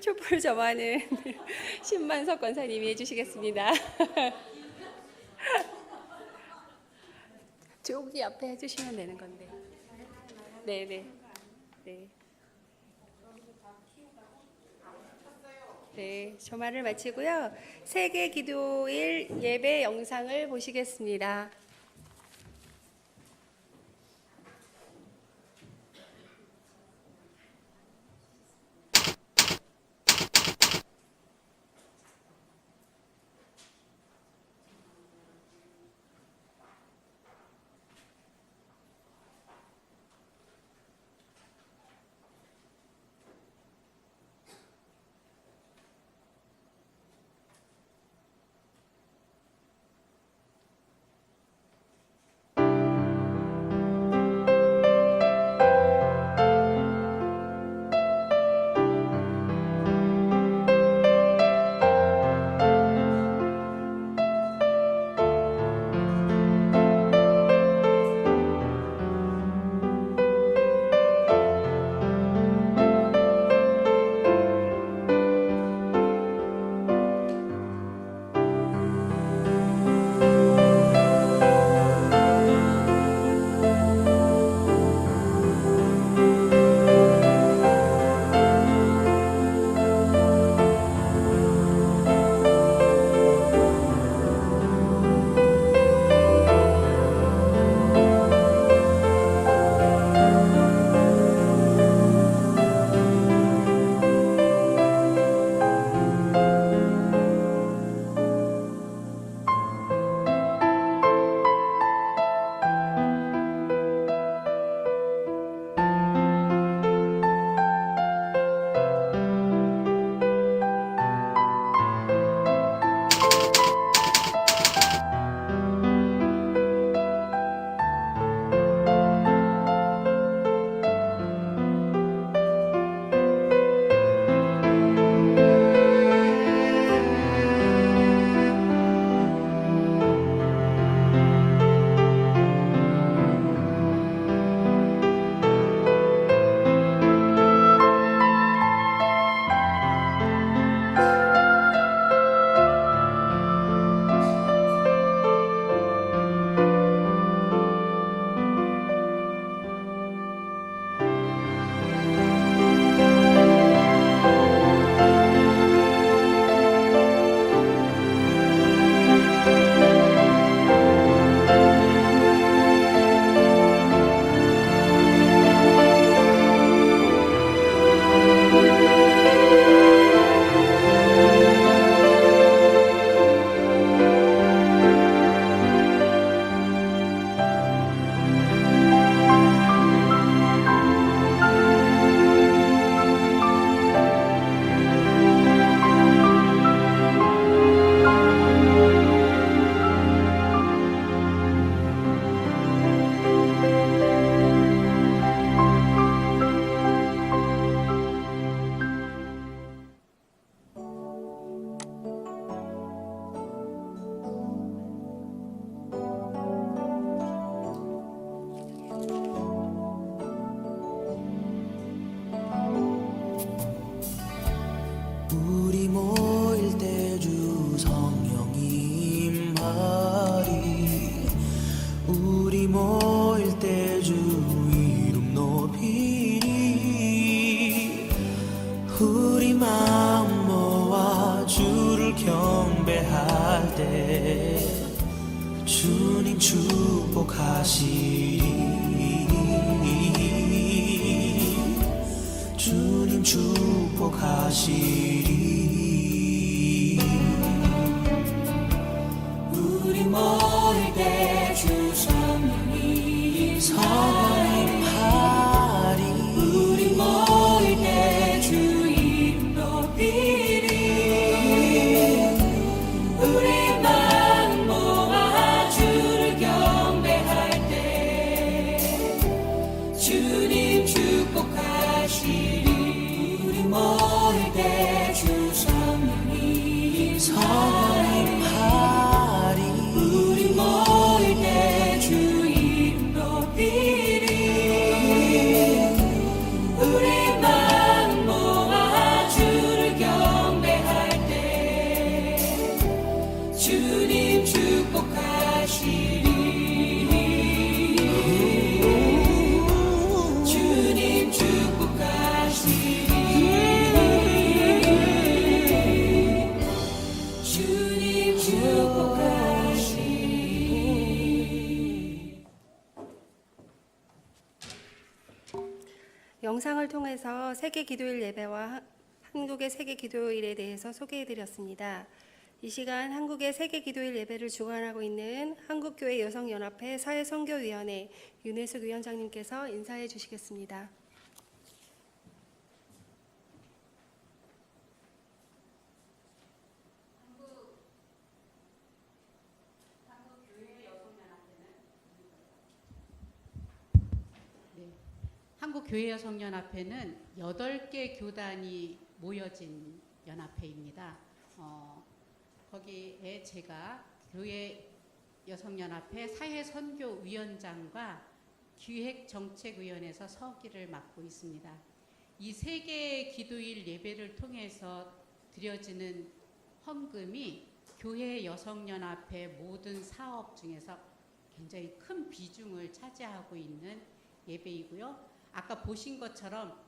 촛불 점화는 신만석 권사님이 해주시겠습니다. 저기 앞에 해주시면 되는 건데. 네네. 네. 네, 점화를 마치고요. 세계 기도일 예배 영상을 보시겠습니다. 우리 모일 때 주 성령이 임하리. 우리 모일 때 주 이름 높이리. 우리 마음 모아 주를 경배할 때 주님 축복하시리. 주님 축복하시리. 우리 모일 때 주 성령이 임하리. 우리 모일 때 주 이름 높이리. 우리 마음 모아 주를 경배할 때 주님 축복하시리. 우리 모일 때 주 성령 세계 기도일 예배와 한국의 세계 기도일에 대해서 소개해드렸습니다. 이 시간 한국의 세계 기도일 예배를 주관하고 있는 한국교회 여성연합회 사회선교위원회 윤혜숙 위원장님께서 인사해 주시겠습니다. 한국교회여성연합회는 8개 교단이 모여진 연합회입니다. 거기에 제가 교회여성연합회 사회선교위원장과 기획정책위원회에서 서기를 맡고 있습니다. 이 세계 기도일 예배를 통해서 드려지는 헌금이 교회여성연합회 모든 사업 중에서 굉장히 큰 비중을 차지하고 있는 예배이고요. 아까 보신 것처럼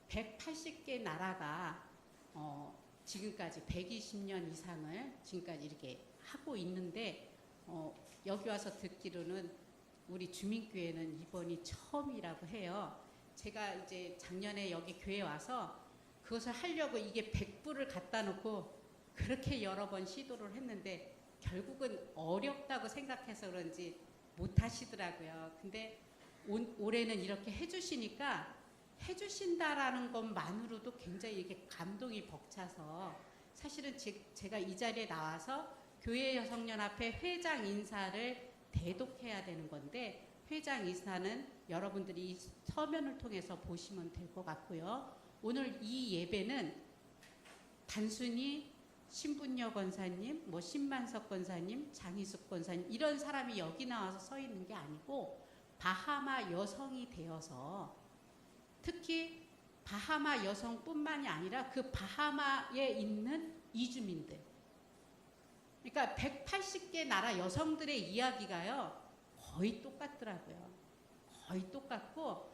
180개 나라가 지금까지 120년 이상을 지금까지 이렇게 하고 있는데 여기 와서 듣기로는 우리 주민교회는 이번이 처음이라고 해요. 제가 이제 작년에 여기 교회 와서 그것을 하려고 이게 100불을 갖다 놓고 그렇게 여러 번 시도를 했는데 결국은 어렵다고 생각해서 그런지 못 하시더라고요. 근데 올해는 이렇게 해주시니까 해주신다라는 것만으로도 굉장히 이렇게 감동이 벅차서 사실은 제가 이 자리에 나와서 교회여성연합회 회장 인사를 대독해야 되는 건데 회장 인사는 여러분들이 이 서면을 통해서 보시면 될 것 같고요. 오늘 이 예배는 단순히 신분여 권사님, 신만석 권사님, 장희숙 권사님 이런 사람이 여기 나와서 서 있는 게 아니고 바하마 여성이 되어서 특히 바하마 여성뿐만이 아니라 그 바하마에 있는 이주민들, 그러니까 180개 나라 여성들의 이야기가요 거의 똑같더라고요. 거의 똑같고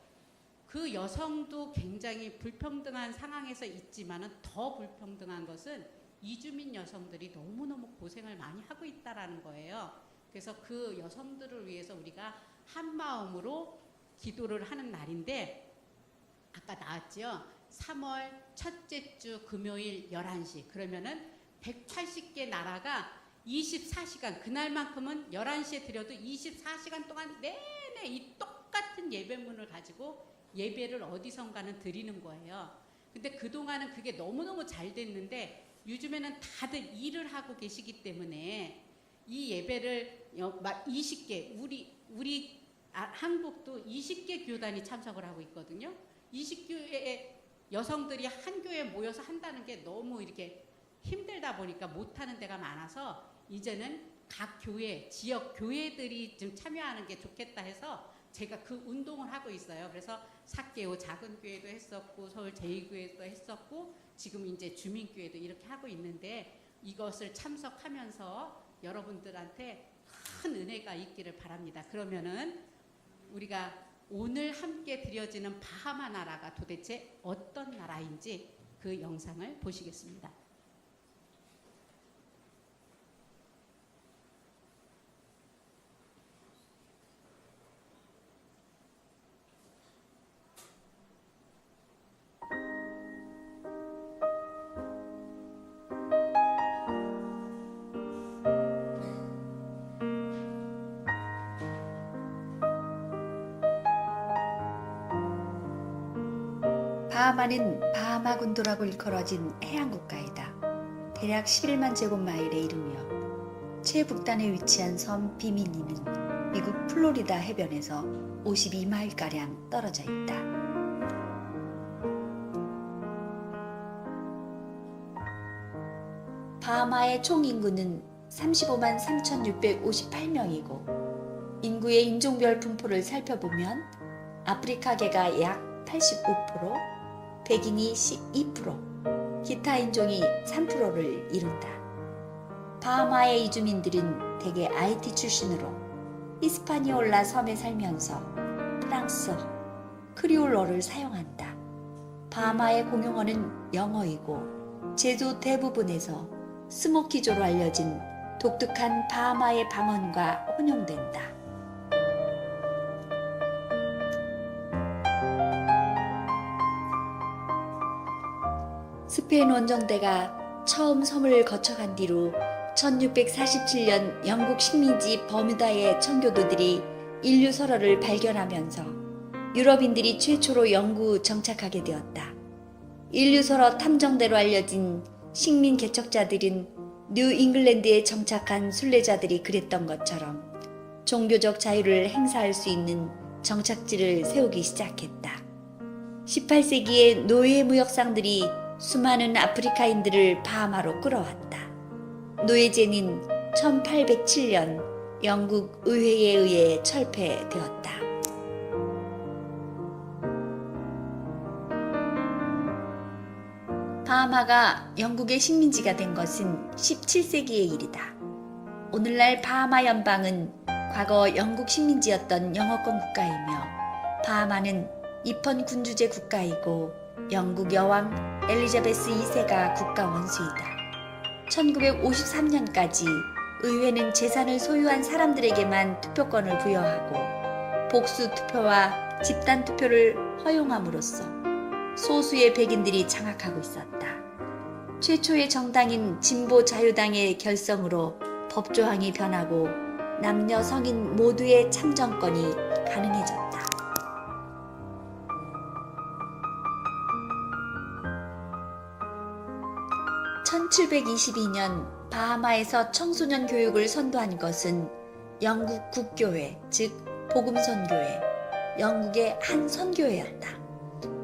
그 여성도 굉장히 불평등한 상황에서 있지만은 더 불평등한 것은 이주민 여성들이 너무너무 고생을 많이 하고 있다라는 거예요. 그래서 그 여성들을 위해서 우리가 한 마음으로 기도를 하는 날인데 아까 나왔죠. 3월 첫째 주 금요일 11시 그러면은 180개 나라가 24시간 그날만큼은 11시에 드려도 24시간 동안 내내 이 똑같은 예배문을 가지고 예배를 어디선가는 드리는 거예요. 근데 그동안은 그게 너무너무 잘 됐는데 요즘에는 다들 일을 하고 계시기 때문에 이 예배를 20개 우리 한국도 20개 교단이 참석을 하고 있거든요. 20교의 여성들이 한 교회에 모여서 한다는 게 너무 이렇게 힘들다 보니까 못하는 데가 많아서 이제는 각 교회, 지역 교회들이 좀 참여하는 게 좋겠다 해서 제가 그 운동을 하고 있어요. 그래서 사개오 작은 교회도 했었고 서울 제2교회도 했었고 지금 이제 주민교회도 이렇게 하고 있는데 이것을 참석하면서 여러분들한테 큰 은혜가 있기를 바랍니다. 그러면은 우리가 오늘 함께 드려지는 바하마 나라가 도대체 어떤 나라인지 그 영상을 보시겠습니다. 바하마는 바하마 군도라고 일컬어진 해안국가이다. 대략 11만 제곱마일에 이르며 최북단에 위치한 섬 비미니는 미국 플로리다 해변에서 52마일가량 떨어져 있다. 바하마의 총 인구는 35만 3,658명이고 인구의 인종별 분포를 살펴보면 아프리카계가 약 85%, 백인이 12%, 기타 인종이 3%를 이룬다. 바하마의 이주민들은 대개 IT 출신으로 히스파니올라 섬에 살면서 프랑스어, 크리올어를 사용한다. 바하마의 공용어는 영어이고 제도 대부분에서 스모키조로 알려진 독특한 바하마의 방언과 혼용된다. 스페인 원정대가 처음 섬을 거쳐간 뒤로 1647년 영국 식민지 버뮤다의 청교도들이 인류 설화를 발견하면서 유럽인들이 최초로 영구 정착하게 되었다. 인류 설화 탐정대로 알려진 식민 개척자들은 뉴 잉글랜드에 정착한 순례자들이 그랬던 것처럼 종교적 자유를 행사할 수 있는 정착지를 세우기 시작했다. 18세기에 노예 무역상들이 수많은 아프리카인들을 바하마로 끌어왔다. 노예제는 1807년 영국 의회에 의해 철폐되었다. 바하마가 영국의 식민지가 된 것은 17세기의 일이다. 오늘날 바하마 연방은 과거 영국 식민지였던 영어권 국가이며 바하마는 입헌 군주제 국가이고 영국 여왕 엘리자베스 2세가 국가 원수이다. 1953년까지 의회는 재산을 소유한 사람들에게만 투표권을 부여하고 복수 투표와 집단 투표를 허용함으로써 소수의 백인들이 장악하고 있었다. 최초의 정당인 진보 자유당의 결성으로 법조항이 변하고 남녀 성인 모두의 참정권이 가능해졌다. 1722년 바하마에서 청소년 교육을 선도한 것은 영국 국교회, 즉 복음선교회, 영국의 한 선교회였다.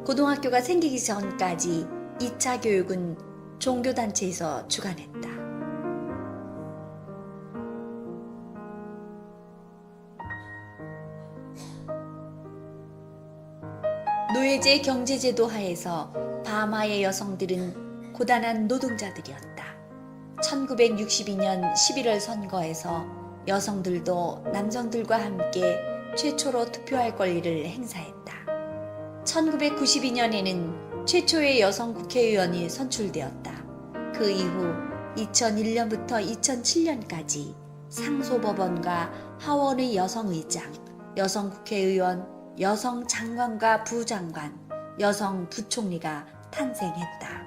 고등학교가 생기기 전까지 2차 교육은 종교단체에서 주관했다. 노예제 경제제도 하에서 바하마의 여성들은 고단한 노동자들이었다. 1962년 11월 선거에서 여성들도 남성들과 함께 최초로 투표할 권리를 행사했다. 1992년에는 최초의 여성 국회의원이 선출되었다. 그 이후 2001년부터 2007년까지 상소법원과 하원의 여성의장, 여성국회의원, 여성장관과 부장관, 여성부총리가 탄생했다.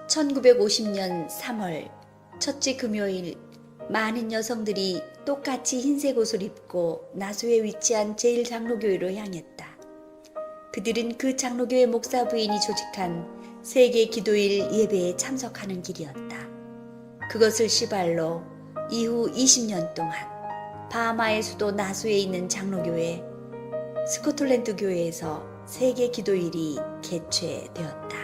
(1950년 3월) 첫째 금요일 많은 여성들이 똑같이 흰색 옷을 입고 나소에 위치한 제1장로교회로 향했다. 그들은 그 장로교회 목사 부인이 조직한 세계 기도일 예배에 참석하는 길이었다. 그것을 시발로 이후 20년 동안 바하마의 수도 나소에 있는 장로교회 스코틀랜드 교회에서 세계 기도일이 개최되었다.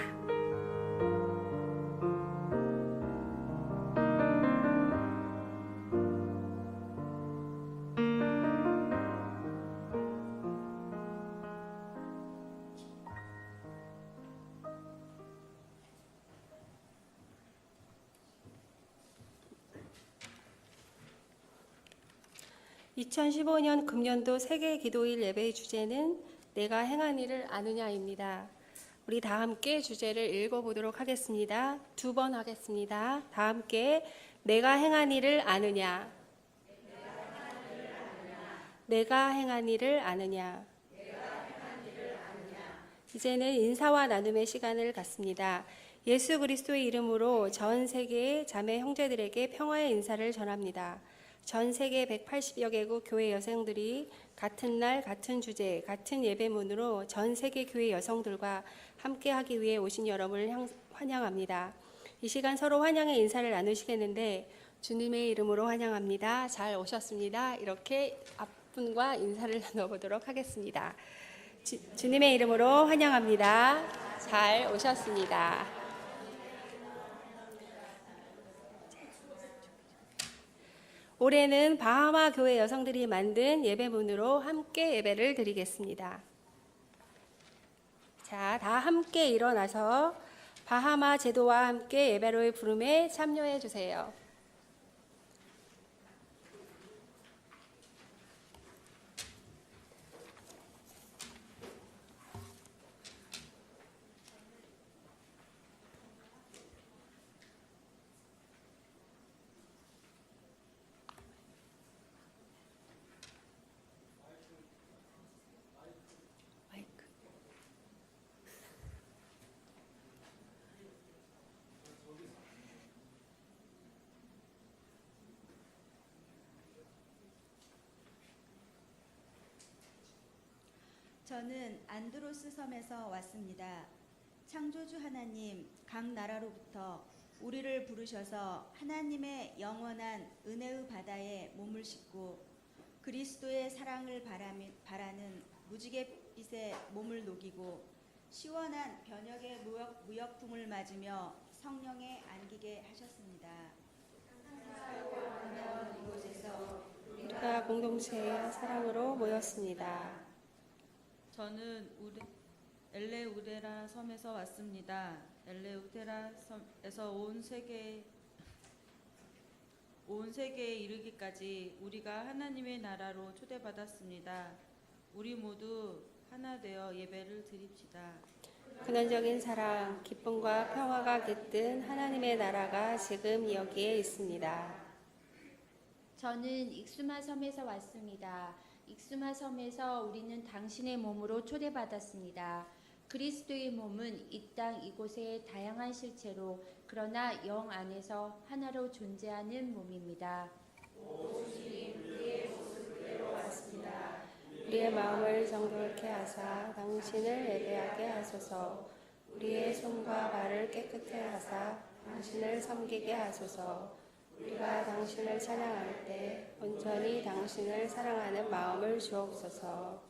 (2015년) 금년도 세계 기도일 예배의 주제는 내가 행한 일을 아느냐입니다. 우리 다 함께 주제를 읽어보도록 하겠습니다. 2번 하겠습니다. 다 함께 내가 행한 일을 아느냐. 내가 행한 일을 아느냐. 이제는 인사와 나눔의 시간을 갖습니다. 예수 그리스도의 이름으로 전 세계의 자매 형제들에게 평화의 인사를 전합니다. 전 세계 180여 개국 교회 여성들이 같은 날 같은 주제 같은 예배문으로 전 세계 교회 여성들과 함께하기 위해 오신 여러분을 환영합니다. 이 시간 서로 환영의 인사를 나누시겠는데 주님의 이름으로 환영합니다. 잘 오셨습니다. 이렇게 앞분과 인사를 나눠보도록 하겠습니다. 주님의 이름으로 환영합니다. 잘 오셨습니다. 올해는 바하마 교회 여성들이 만든 예배문으로 함께 예배를 드리겠습니다. 자, 다 함께 일어나서 바하마 제도와 함께 예배로의 부름에 참여해 주세요. 저는 안드로스 섬에서 왔습니다. 창조주 하나님, 각 나라로부터 우리를 부르셔서 하나님의 영원한 은혜의 바다에 몸을 싣고 그리스도의 사랑을 바라는 무지갯빛에 몸을 녹이고 시원한 변혁의 무역풍을 맞으며 성령에 안기게 하셨습니다. 이곳에서 우리가 공동체의 사랑으로 모였습니다. 저는 엘레우데라 섬에서 왔습니다. 엘레우데라 섬에서 온 세계에 이르기까지 우리가 하나님의 나라로 초대받았습니다. 우리 모두 하나 되어 예배를 드립시다. 근원적인 사랑, 기쁨과 평화가 깃든 하나님의 나라가 지금 여기에 있습니다. 저는 익수마 섬에서 왔습니다. 익수마 섬에서 우리는 당신의 몸으로 초대받았습니다. 그리스도의 몸은 이 땅 이곳의 다양한 실체로 그러나 영 안에서 하나로 존재하는 몸입니다. 우리의 마음을 정결케 하사 당신을 예배하게 하소서. 우리의 손과 발을 깨끗해 하사 당신을 섬기게 하소서. 우리가 당신을 찬양할 때 온전히 당신을 사랑하는 마음을 주옵소서.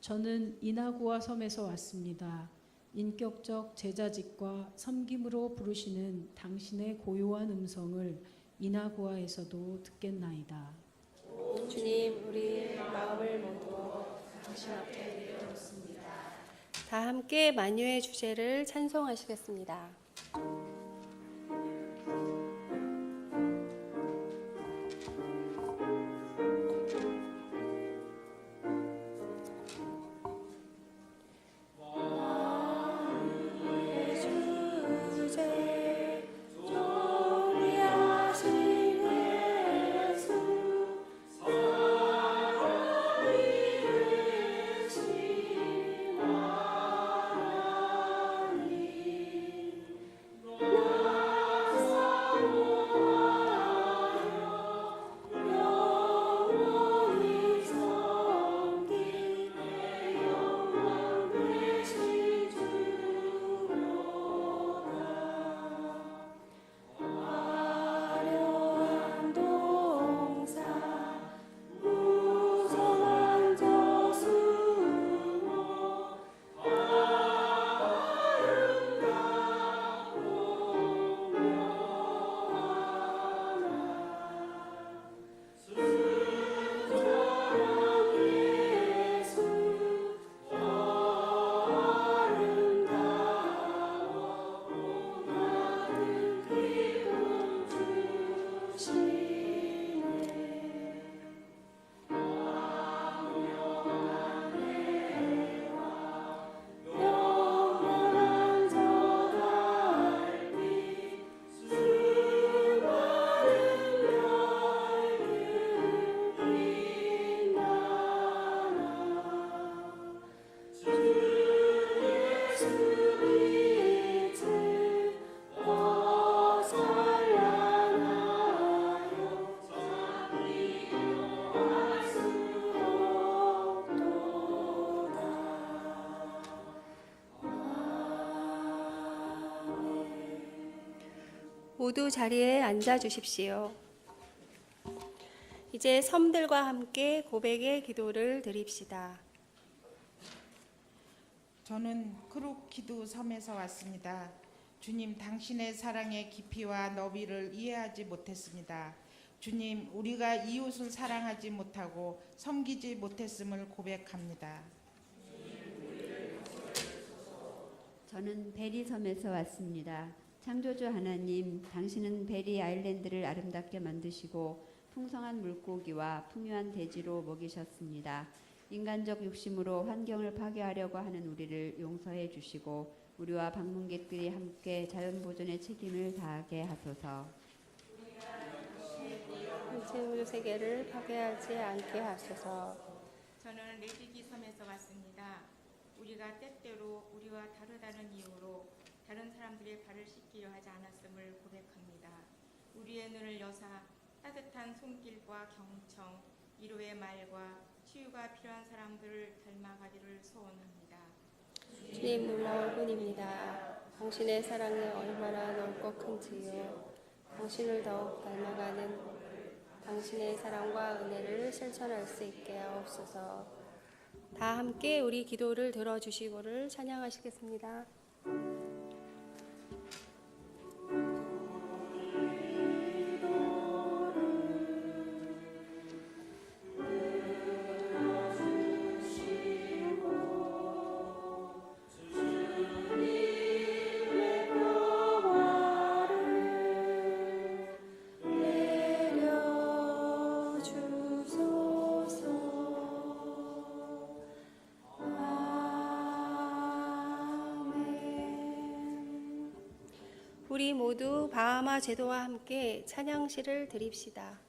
저는 이나고아 섬에서 왔습니다. 인격적 제자직과 섬김으로 부르시는 당신의 고요한 음성을 이나고아에서도 듣겠나이다. 주님, 우리 마음을 모두 당신 앞에 내어놓습니다. 다 함께 만유의 주제를 찬송하시겠습니다. 모두 자리에 앉아 주십시오. 이제 섬들과 함께 고백의 기도를 드립시다. 저는 크루키두 섬에서 왔습니다. 주님, 당신의 사랑의 깊이와 너비를 이해하지 못했습니다. 주님, 우리가 이웃을 사랑하지 못하고 섬기지 못했음을 고백합니다. 저는 베리 섬에서 왔습니다. 창조주 하나님, 당신은 베리 아일랜드를 아름답게 만드시고 풍성한 물고기와 풍요한 대지로 먹이셨습니다. 인간적 욕심으로 환경을 파괴하려고 하는 우리를 용서해 주시고 우리와 방문객들이 함께 자연보존의 책임을 다하게 하소서. 전체 우주 세계를 파괴하지 않게 하소서. 저는 레디기 섬에서 왔습니다. 우리가 때때로 우리와 다르다는 이유로 다른 사람들의 발을 씻기려 하지 않았음을 고백합니다. 우리의 눈을 여사 따뜻한 손길과 경청, 위로의 말과 치유가 필요한 사람들을 닮아가기를 소원합니다. 주님 놀라울 뿐입니다. 당신의 사랑이 얼마나 넓고 큰지요. 당신을 더욱 닮아가는 당신의 사랑과 은혜를 실천할 수 있게 하옵소서. 다 함께 우리 기도를 들어주시고를 찬양하시겠습니다. 우리 모두 바하마 제도와 함께 찬양시를 드립시다.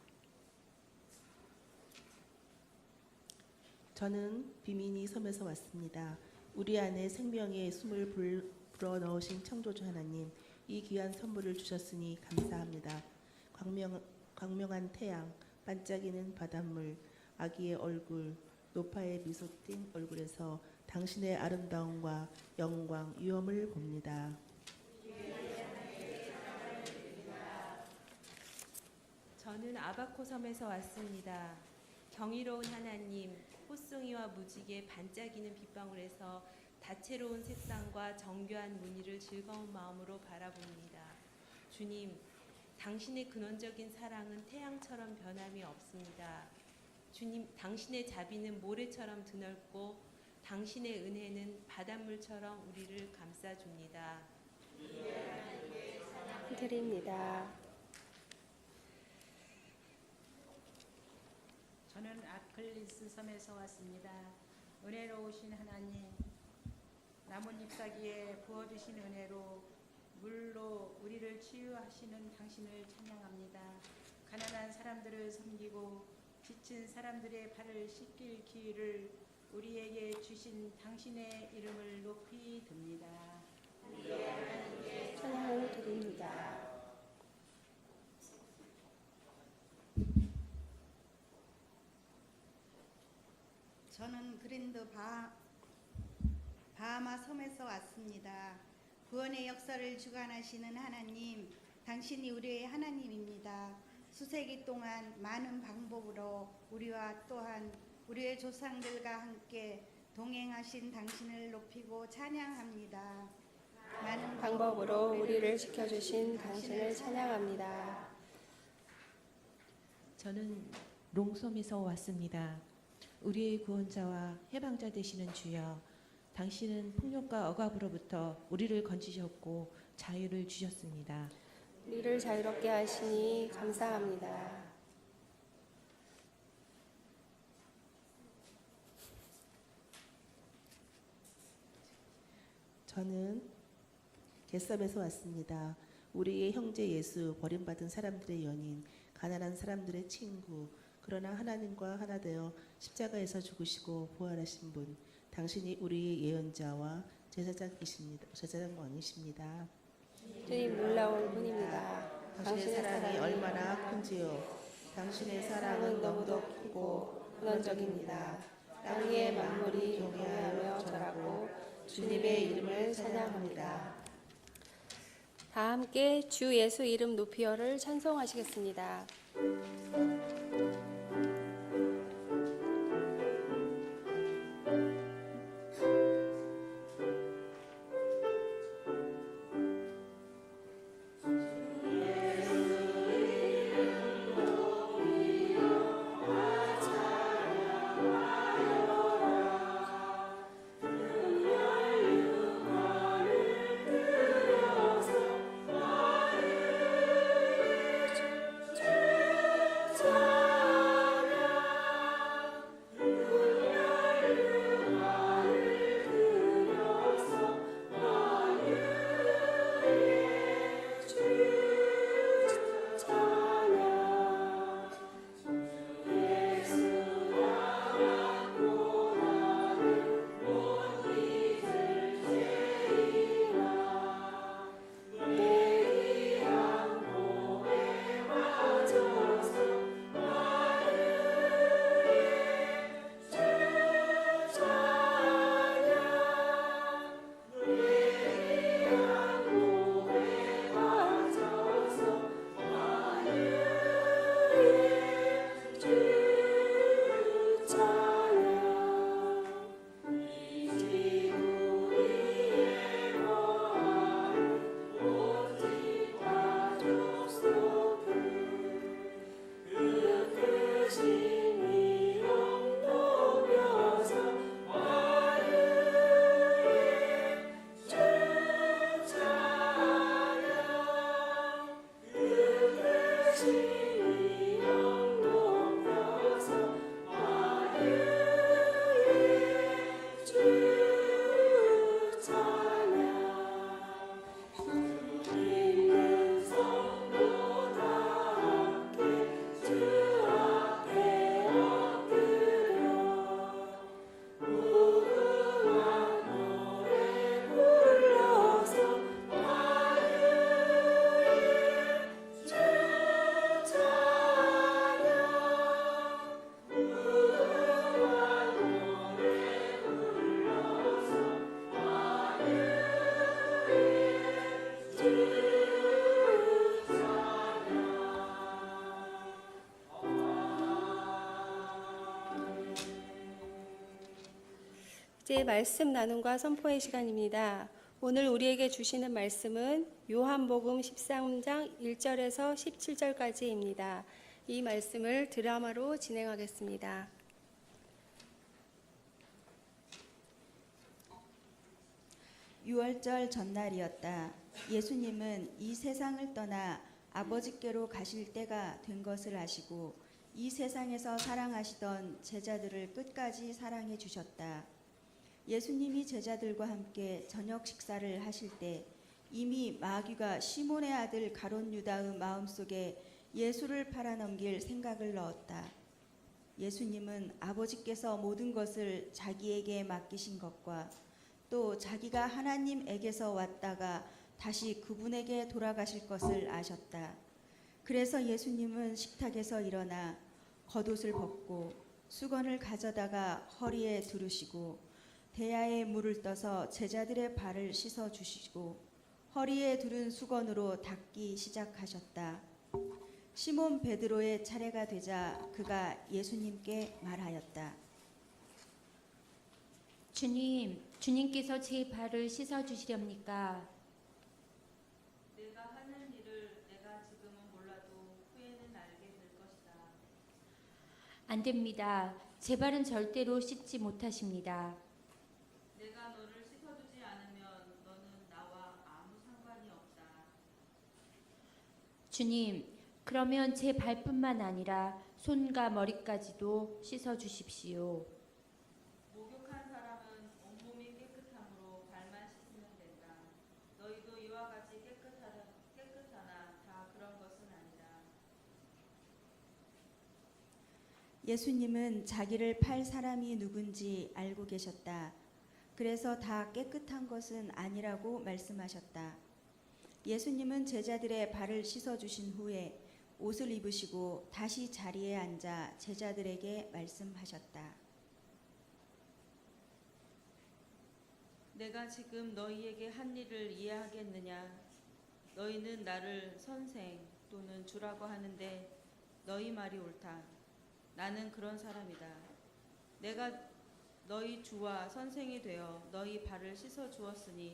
저는 비민이 섬에서 왔습니다. 우리 안에 생명의 숨을 불어넣으신 창조주 하나님, 이 귀한 선물을 주셨으니 감사합니다. 광명한 태양, 반짝이는 바닷물, 아기의 얼굴, 노파의 미소 띤 얼굴에서 당신의 아름다움과 영광, 위엄을 봅니다. 저는 아바코 섬에서 왔습니다. 경이로운 하나님, 꽃송이와 무지개 반짝이는 빗방울에서 다채로운 색상과 정교한 무늬를 즐거운 마음으로 바라봅니다. 주님, 당신의 근원적인 사랑은 태양처럼 변함이 없습니다. 주님, 당신의 자비는 모래처럼 드넓고 당신의 은혜는 바닷물처럼 우리를 감싸줍니다. 드립니다. 저는 아클리스 섬에서 왔습니다. 은혜로우신 하나님, 나뭇 잎사귀에 부어주신 은혜로 물로 우리를 치유하시는 당신을 찬양합니다. 가난한 사람들을 섬기고 지친 사람들의 발을 씻길 기회를 우리에게 주신 당신의 이름을 높이 듭니다. 찬양을 드립니다. 저는 그랜드 바하마 섬에서 왔습니다. 구원의 역사를 주관하시는 하나님, 당신이 우리의 하나님입니다. 수세기 동안 많은 방법으로 우리와 또한 우리의 조상들과 함께 동행하신 당신을 높이고 찬양합니다. 많은 방법으로 우리를 지켜주신 당신을 찬양합니다. 저는 롱섬에서 왔습니다. 우리의 구원자와 해방자 되시는 주여, 당신은 폭력과 억압으로부터 우리를 건지셨고 자유를 주셨습니다. 우리를 자유롭게 하시니 감사합니다. 저는 겟섬에서 왔습니다. 우리의 형제 예수, 버림받은 사람들의 연인, 가난한 사람들의 친구, 그러나 하나님과 하나 되어 십자가에서 죽으시고 부활하신 분, 당신이 우리의 예언자와 제사장왕이십니다. 주님 놀라울 뿐입니다. 당신의 사랑이 얼마나 큰지요. 당신의 사랑은 너무도 크고 근원적입니다. 땅 위의 만물이 경외하며 절하고 주님의 이름을 찬양합니다. 다 함께 주 예수 이름 높이어를 찬송하시겠습니다. 주 이제 말씀 나눔과 선포의 시간입니다. 오늘 우리에게 주시는 말씀은 요한복음 13장 1절에서 17절까지입니다. 이 말씀을 드라마로 진행하겠습니다. 유월절 전날이었다. 예수님은 이 세상을 떠나 아버지께로 가실 때가 된 것을 아시고 이 세상에서 사랑하시던 제자들을 끝까지 사랑해 주셨다. 예수님이 제자들과 함께 저녁 식사를 하실 때 이미 마귀가 시몬의 아들 가롯 유다의 마음속에 예수를 팔아넘길 생각을 넣었다. 예수님은 아버지께서 모든 것을 자기에게 맡기신 것과 또 자기가 하나님에게서 왔다가 다시 그분에게 돌아가실 것을 아셨다. 그래서 예수님은 식탁에서 일어나 겉옷을 벗고 수건을 가져다가 허리에 두르시고 대야에 물을 떠서 제자들의 발을 씻어 주시고 허리에 두른 수건으로 닦기 시작하셨다. 시몬 베드로의 차례가 되자 그가 예수님께 말하였다. 주님, 주님께서 제 발을 씻어 주시렵니까? 내가 하는 일을 내가 지금은 몰라도 후에는 알게 될 것이다. 안 됩니다. 제 발은 절대로 씻지 못하십니다. 내가 너를 씻어주지 않으면 너는 나와 아무 상관이 없다. 주님, 그러면 제 발뿐만 아니라 손과 머리까지도 씻어 주십시오. 목욕한 사람은 온몸이 깨끗함으로 발만 씻으면 된다. 너희도 이와 같이 깨끗하나 다 그런 것은 아니다. 예수님은 자기를 팔 사람이 누군지 알고 계셨다. 그래서 다 깨끗한 것은 아니라고 말씀하셨다. 예수님은 제자들의 발을 씻어주신 후에 옷을 입으시고 다시 자리에 앉아 제자들에게 말씀하셨다. 내가 지금 너희에게 한 일을 이해하겠느냐? 너희는 나를 선생 또는 주라고 하는데 너희 말이 옳다. 나는 그런 사람이다. 내가 너희 주와 선생이 되어 너희 발을 씻어 주었으니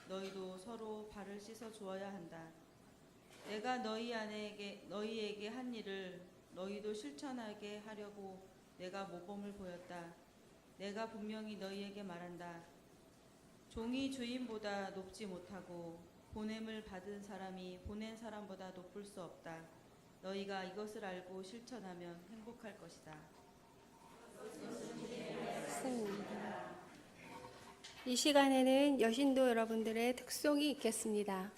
너희도 서로 발을 씻어 주어야 한다. 내가 너희에게 한 일을 너희도 실천하게 하려고 내가 모범을 보였다. 내가 분명히 너희에게 말한다. 종이 주인보다 높지 못하고 보냄을 받은 사람이 보낸 사람보다 높을 수 없다. 너희가 이것을 알고 실천하면 행복할 것이다. 이 시간에는 여신도 여러분들의 특송이 있겠습니다.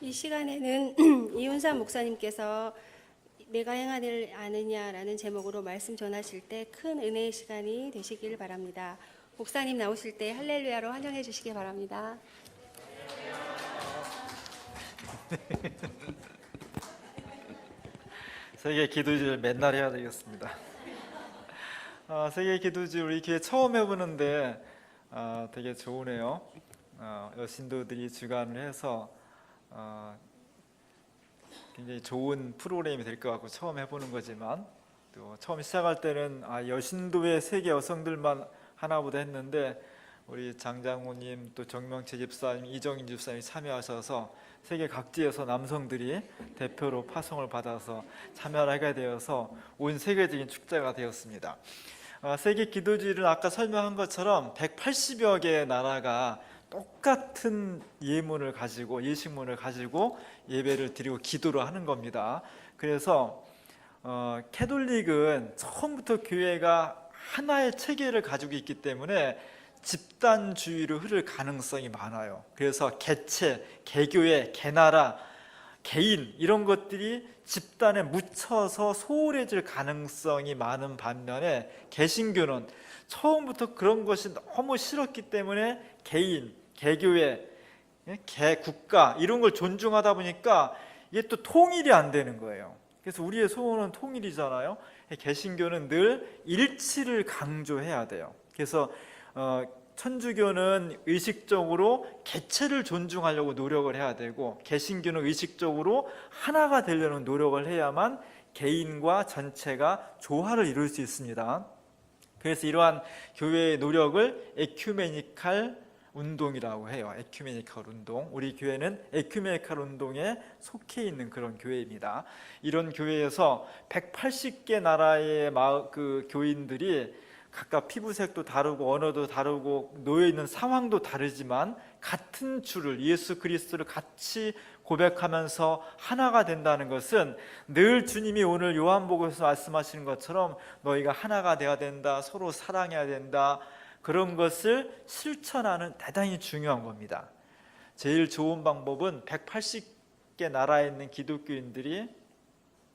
이 시간에는 이훈삼 목사님께서 내가 행하를 아느냐라는 제목으로 말씀 전하실 때 큰 은혜의 시간이 되시길 바랍니다. 목사님 나오실 때 할렐루야로 환영해 주시기 바랍니다. 세계 기도주일 맨날 해야 되겠습니다. 세계 기도주일 우리 교회 처음 해보는데 되게 좋으네요. 여신도들이 주관을 해서 굉장히 좋은 프로그램이 될 것 같고 처음 해보는 거지만 또 처음 시작할 때는 여신도의 세계 여성들만 하나보다 했는데 우리 장장호님 또 정명채 집사님, 이정인 집사님이 참여하셔서 세계 각지에서 남성들이 대표로 파송을 받아서 참여를 하게 되어서 온 세계적인 축제가 되었습니다. 세계 기도주일은 아까 설명한 것처럼 180여 개의 나라가 똑같은 예문을 가지고 예식문을 가지고 예배를 드리고 기도를 하는 겁니다. 그래서 캐톨릭은 처음부터 교회가 하나의 체계를 가지고 있기 때문에 집단주의로 흐를 가능성이 많아요. 그래서 개체, 개교회, 개나라, 개인 이런 것들이 집단에 묻혀서 소홀해질 가능성이 많은 반면에 개신교는 처음부터 그런 것이 너무 싫었기 때문에 개인, 개교회, 개국가 이런 걸 존중하다 보니까 이게 또 통일이 안 되는 거예요. 그래서 우리의 소원은 통일이잖아요. 개신교는 늘 일치를 강조해야 돼요. 그래서 천주교는 의식적으로 개체를 존중하려고 노력을 해야 되고 개신교는 의식적으로 하나가 되려는 노력을 해야만 개인과 전체가 조화를 이룰 수 있습니다. 그래서 이러한 교회의 노력을 에큐메니칼 운동이라고 해요. 에큐메니칼 운동. 우리 교회는 에큐메니칼 운동에 속해 있는 그런 교회입니다. 이런 교회에서 180개 나라의 교인들이 각각 피부색도 다르고 언어도 다르고 놓여 있는 상황도 다르지만 같은 주를 예수 그리스도를 같이 고백하면서 하나가 된다는 것은 늘 주님이 오늘 요한복음에서 말씀하시는 것처럼 너희가 하나가 되어야 된다, 서로 사랑해야 된다, 그런 것을 실천하는 대단히 중요한 겁니다. 제일 좋은 방법은 180개 나라에 있는 기독교인들이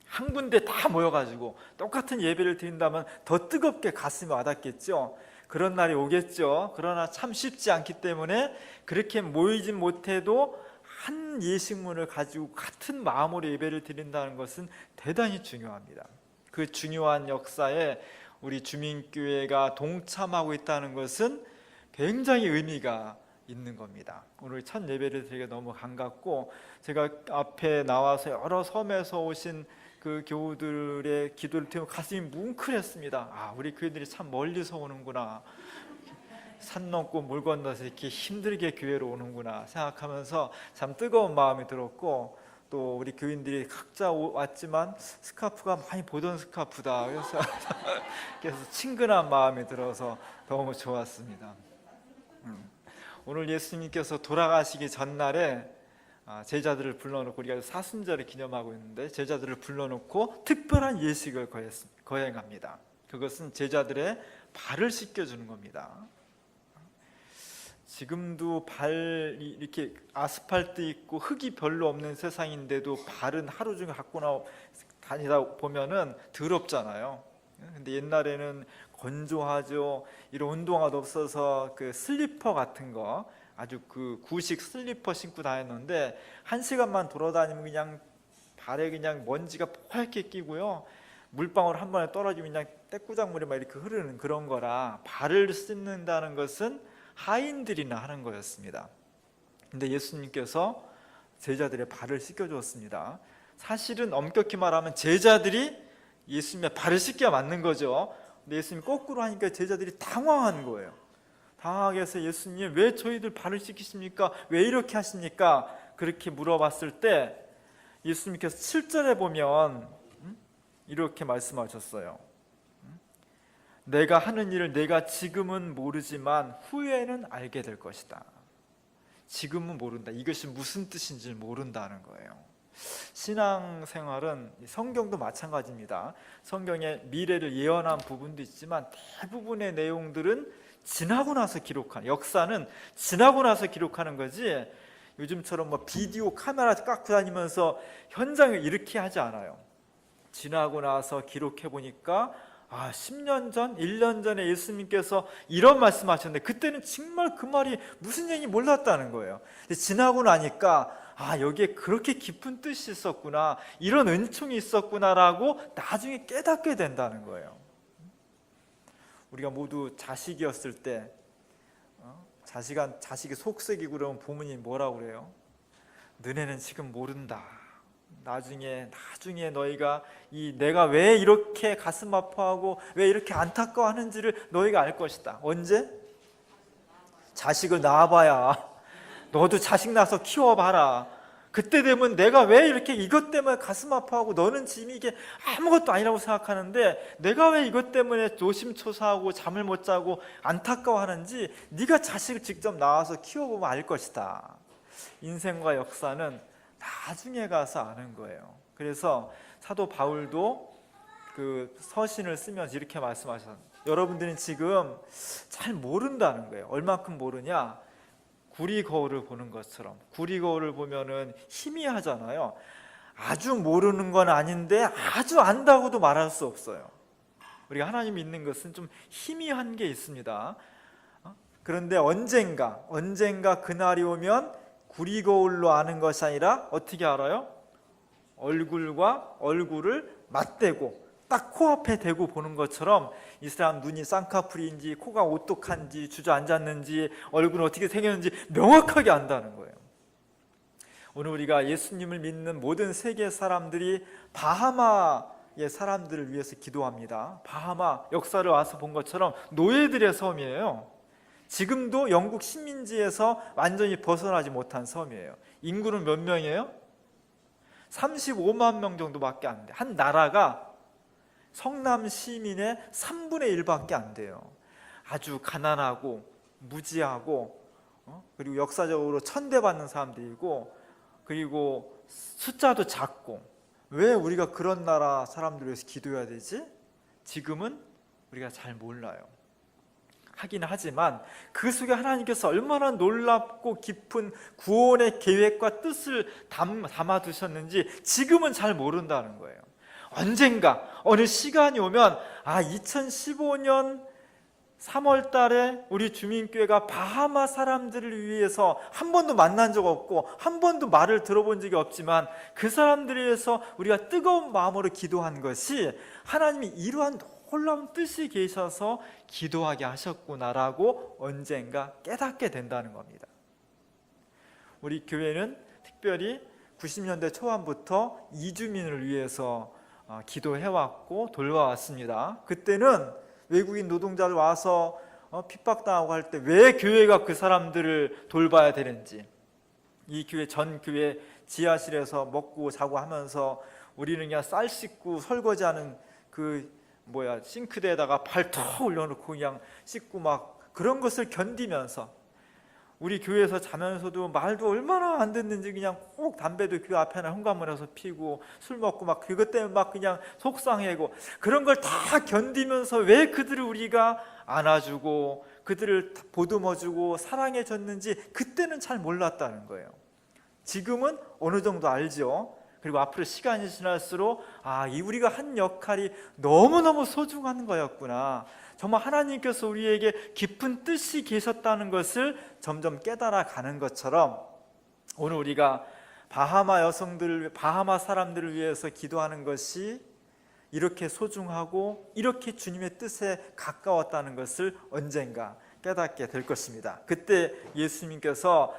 한 군데 다 모여가지고 똑같은 예배를 드린다면 더 뜨겁게 가슴이 와닿겠죠. 그런 날이 오겠죠. 그러나 참 쉽지 않기 때문에 그렇게 모이진 못해도 한 예식문을 가지고 같은 마음으로 예배를 드린다는 것은 대단히 중요합니다. 그 중요한 역사에 우리 주민교회가 동참하고 있다는 것은 굉장히 의미가 있는 겁니다. 오늘 첫 예배를 드리게 너무 반갑고 제가 앞에 나와서 여러 섬에서 오신 그 교우들의 기도를 들으면 가슴이 뭉클했습니다. 우리 교회들이 참 멀리서 오는구나, 산 넘고 물 건너서 이렇게 힘들게 교회로 오는구나 생각하면서 참 뜨거운 마음이 들었고 또 우리 교인들이 각자 왔지만 스카프가 많이 보던 스카프다 그래서 친근한 마음이 들어서 너무 좋았습니다. 오늘 예수님께서 돌아가시기 전날에 제자들을 불러놓고 우리가 사순절을 기념하고 있는데 제자들을 불러놓고 특별한 예식을 거행합니다. 그것은 제자들의 발을 씻겨주는 겁니다. 지금도 발 이렇게 아스팔트 있고 흙이 별로 없는 세상인데도 발은 하루 종일 갖고 다니다 보면은 더럽잖아요. 근데 옛날에는 건조하죠. 이런 운동화도 없어서 그 슬리퍼 같은 거 아주 그 구식 슬리퍼 신고 다녔는데 1시간만 돌아다니면 그냥 발에 그냥 먼지가 펄게 끼고요. 물방울 한 번에 떨어지면 그냥 떼꾸장물이 막 이렇게 흐르는 그런 거라 발을 씻는다는 것은 하인들이나 하는 거였습니다. 근데 예수님께서 제자들의 발을 씻겨주었습니다. 사실은 엄격히 말하면 제자들이 예수님의 발을 씻겨야 맞는 거죠. 근데 예수님이 거꾸로 하니까 제자들이 당황한 거예요. 당황하게 해서 예수님 왜 저희들 발을 씻기십니까? 왜 이렇게 하십니까? 그렇게 물어봤을 때 예수님께서 7절에 보면 이렇게 말씀하셨어요. 내가 하는 일을 내가 지금은 모르지만 후에는 알게 될 것이다. 지금은 모른다. 이것이 무슨 뜻인지 모른다는 거예요. 신앙생활은 성경도 마찬가지입니다. 성경에 미래를 예언한 부분도 있지만 대부분의 내용들은 지나고 나서 기록하는, 역사는 지나고 나서 기록하는 거지 요즘처럼 뭐 비디오 카메라 갖고 다니면서 현장을 이렇게 하지 않아요. 지나고 나서 기록해 보니까 10년 전, 1년 전에 예수님께서 이런 말씀하셨는데 그때는 정말 그 말이 무슨 얘기인지 몰랐다는 거예요. 근데 지나고 나니까 여기에 그렇게 깊은 뜻이 있었구나, 이런 은총이 있었구나라고 나중에 깨닫게 된다는 거예요. 우리가 모두 자식이었을 때 자식이 속썩이고 그러면 부모님이 뭐라고 그래요? 너네는 지금 모른다. 나중에 너희가 내가 왜 이렇게 가슴 아파하고 왜 이렇게 안타까워하는지를 너희가 알 것이다. 언제? 자식을 낳아봐야. 너도 자식 낳아서 키워봐라. 그때 되면 내가 왜 이렇게 이것 때문에 가슴 아파하고 너는 지금 이게 아무것도 아니라고 생각하는데 내가 왜 이것 때문에 노심초사하고 잠을 못 자고 안타까워하는지 네가 자식을 직접 낳아서 키워보면 알 것이다. 인생과 역사는 나중에 가서 아는 거예요. 그래서 사도 바울도 그 서신을 쓰면서 이렇게 말씀하셨어요. 여러분들은 지금 잘 모른다는 거예요. 얼만큼 모르냐? 구리 거울을 보는 것처럼. 구리 거울을 보면은 희미하잖아요. 아주 모르는 건 아닌데 아주 안다고도 말할 수 없어요. 우리가 하나님 믿는 것은 좀 희미한 게 있습니다. 그런데 언젠가 그날이 오면 구리 거울로 아는 것이 아니라 어떻게 알아요? 얼굴과 얼굴을 맞대고 딱 코앞에 대고 보는 것처럼 이 사람 눈이 쌍꺼풀인지 코가 오똑한지 주저앉았는지 얼굴은 어떻게 생겼는지 명확하게 안다는 거예요. 오늘 우리가 예수님을 믿는 모든 세계 사람들이 바하마의 사람들을 위해서 기도합니다. 바하마 역사를 와서 본 것처럼 노예들의 섬이에요. 지금도 영국 식민지에서 완전히 벗어나지 못한 섬이에요. 인구는 몇 명이에요? 35만 명 정도밖에 안 돼요. 한 나라가 성남 시민의 3분의 1밖에 안 돼요. 아주 가난하고 무지하고 그리고 역사적으로 천대받는 사람들이고 그리고 숫자도 작고 왜 우리가 그런 나라 사람들을 위해서 기도해야 되지? 지금은 우리가 잘 몰라요. 하긴 하지만 그 속에 하나님께서 얼마나 놀랍고 깊은 구원의 계획과 뜻을 담아두셨는지 지금은 잘 모른다는 거예요. 언젠가 어느 시간이 오면 2015년 3월 달에 우리 주민교회가 바하마 사람들을 위해서 한 번도 만난 적 없고 한 번도 말을 들어본 적이 없지만 그 사람들을 위해서 우리가 뜨거운 마음으로 기도한 것이 하나님이 이러한 놀라운 뜻이 계셔서 기도하게 하셨구나라고 언젠가 깨닫게 된다는 겁니다. 우리 교회는 특별히 90년대 초반부터 이주민을 위해서 기도해왔고 돌봐왔습니다. 그때는 외국인 노동자들 와서 핍박당하고 할 때 왜 교회가 그 사람들을 돌봐야 되는지, 이 교회 전 교회 지하실에서 먹고 자고 하면서 우리는 그냥 쌀 씻고 설거지하는 싱크대에다가 발 턱 올려놓고 그냥 씻고 막 그런 것을 견디면서 우리 교회에서 자면서도 말도 얼마나 안 듣는지 그냥 꼭 담배도 교회 앞에나 현관문에서 피고 술 먹고 막 그것 때문에 막 그냥 속상해고 그런 걸 다 견디면서 왜 그들을 우리가 안아주고 그들을 보듬어주고 사랑해줬는지 그때는 잘 몰랐다는 거예요. 지금은 어느 정도 알죠. 그리고 앞으로 시간이 지날수록 우리가 한 역할이 너무너무 소중한 거였구나. 정말 하나님께서 우리에게 깊은 뜻이 계셨다는 것을 점점 깨달아가는 것처럼 오늘 우리가 바하마 사람들을 위해서 기도하는 것이 이렇게 소중하고 이렇게 주님의 뜻에 가까웠다는 것을 언젠가 깨닫게 될 것입니다. 그때 예수님께서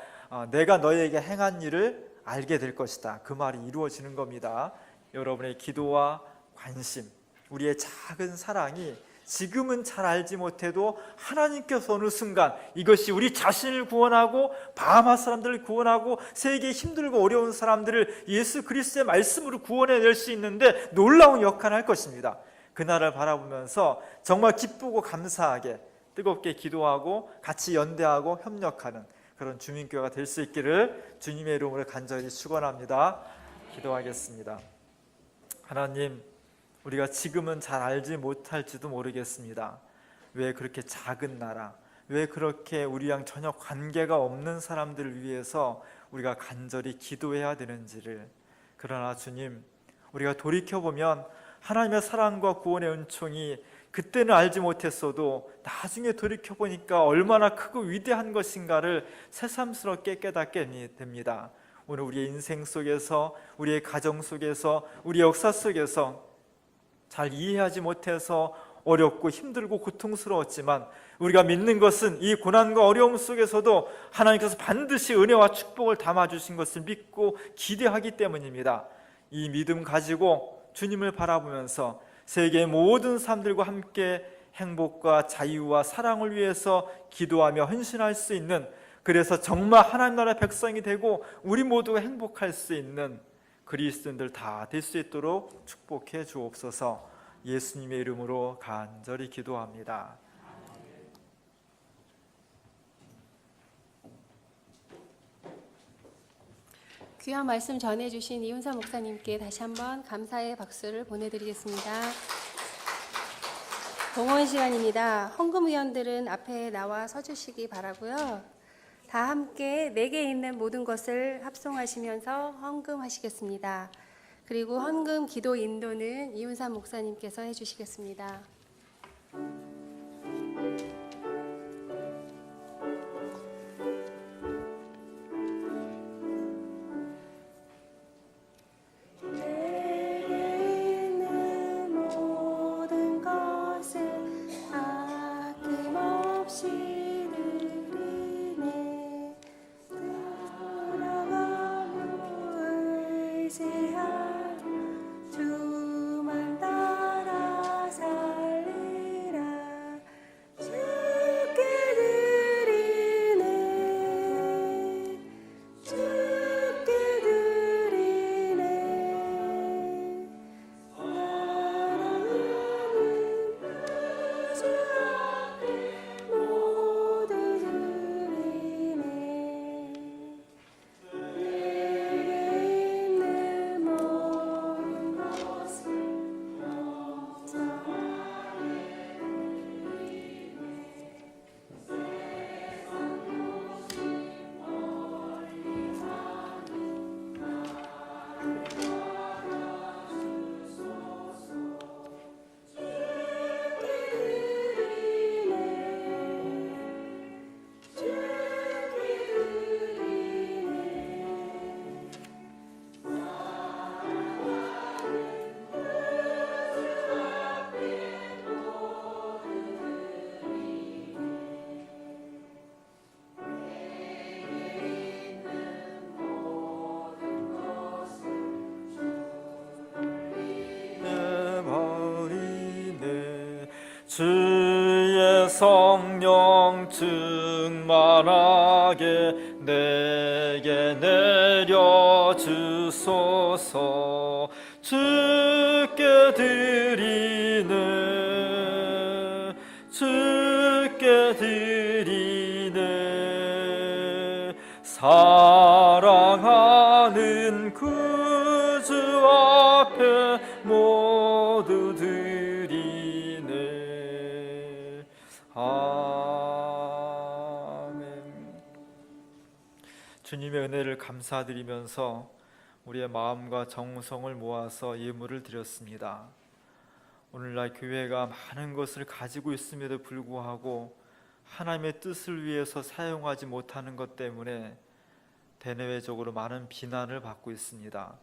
내가 너희에게 행한 일을 알게 될 것이다. 그 말이 이루어지는 겁니다. 여러분의 기도와 관심, 우리의 작은 사랑이 지금은 잘 알지 못해도 하나님께서 어느 순간 이것이 우리 자신을 구원하고 바하마 사람들을 구원하고 세계에 힘들고 어려운 사람들을 예수 그리스도의 말씀으로 구원해낼 수 있는데 놀라운 역할을 할 것입니다. 그날을 바라보면서 정말 기쁘고 감사하게 뜨겁게 기도하고 같이 연대하고 협력하는 그런 주민교회가 될 수 있기를 주님의 이름으로 간절히 축원합니다. 기도하겠습니다. 하나님, 우리가 지금은 잘 알지 못할지도 모르겠습니다. 왜 그렇게 작은 나라, 왜 그렇게 우리랑 전혀 관계가 없는 사람들을 위해서 우리가 간절히 기도해야 되는지를, 그러나 주님, 우리가 돌이켜보면 하나님의 사랑과 구원의 은총이 그때는 알지 못했어도 나중에 돌이켜보니까 얼마나 크고 위대한 것인가를 새삼스럽게 깨닫게 됩니다. 오늘 우리의 인생 속에서, 우리의 가정 속에서, 우리 역사 속에서 잘 이해하지 못해서 어렵고 힘들고 고통스러웠지만 우리가 믿는 것은 이 고난과 어려움 속에서도 하나님께서 반드시 은혜와 축복을 담아주신 것을 믿고 기대하기 때문입니다. 이 믿음 가지고 주님을 바라보면서 세계의 모든 사람들과 함께 행복과 자유와 사랑을 위해서 기도하며 헌신할 수 있는, 그래서 정말 하나님 나라의 백성이 되고 우리 모두가 행복할 수 있는 그리스도인들 다 될 수 있도록 축복해 주옵소서. 예수님의 이름으로 간절히 기도합니다. 귀한 말씀 전해주신 이훈사 목사님께 다시 한번 감사의 박수를 보내드리겠습니다. 봉헌 시간입니다. 헌금위원들은 앞에 나와 서주시기 바라고요. 다 함께 내게 있는 모든 것을 합송하시면서 헌금하시겠습니다. 그리고 헌금 기도 인도는 이훈사 목사님께서 해주시겠습니다. 주만 따라 살리라. 주께 드리네, 주께 드리네. 나라는 주 앞에 모두 드리네. 주의 성령 충만하게 내게 내려주소서. 주께 드리네, 주께 드리네. 사랑하는 구주 앞에 모두 드리네. 아멘. 주님의 은혜를 감사드리면서 우리의 마음과 정성을 모아서 예물을 드렸습니다. 오늘날 교회가 많은 것을 가지고 있음에도 불구하고 하나님의 뜻을 위해서 사용하지 못하는 것 때문에 대내외적으로 많은 비난을 받고 있습니다.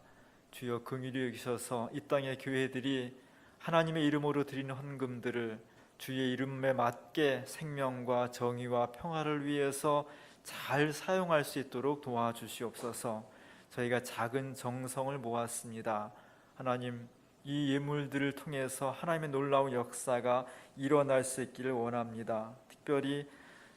주여 긍휼히 여기셔서 이 땅의 교회들이 하나님의 이름으로 드리는 헌금들을 주의 이름에 맞게 생명과 정의와 평화를 위해서 잘 사용할 수 있도록 도와주시옵소서. 저희가 작은 정성을 모았습니다. 하나님, 이 예물들을 통해서 하나님의 놀라운 역사가 일어날 수 있기를 원합니다. 특별히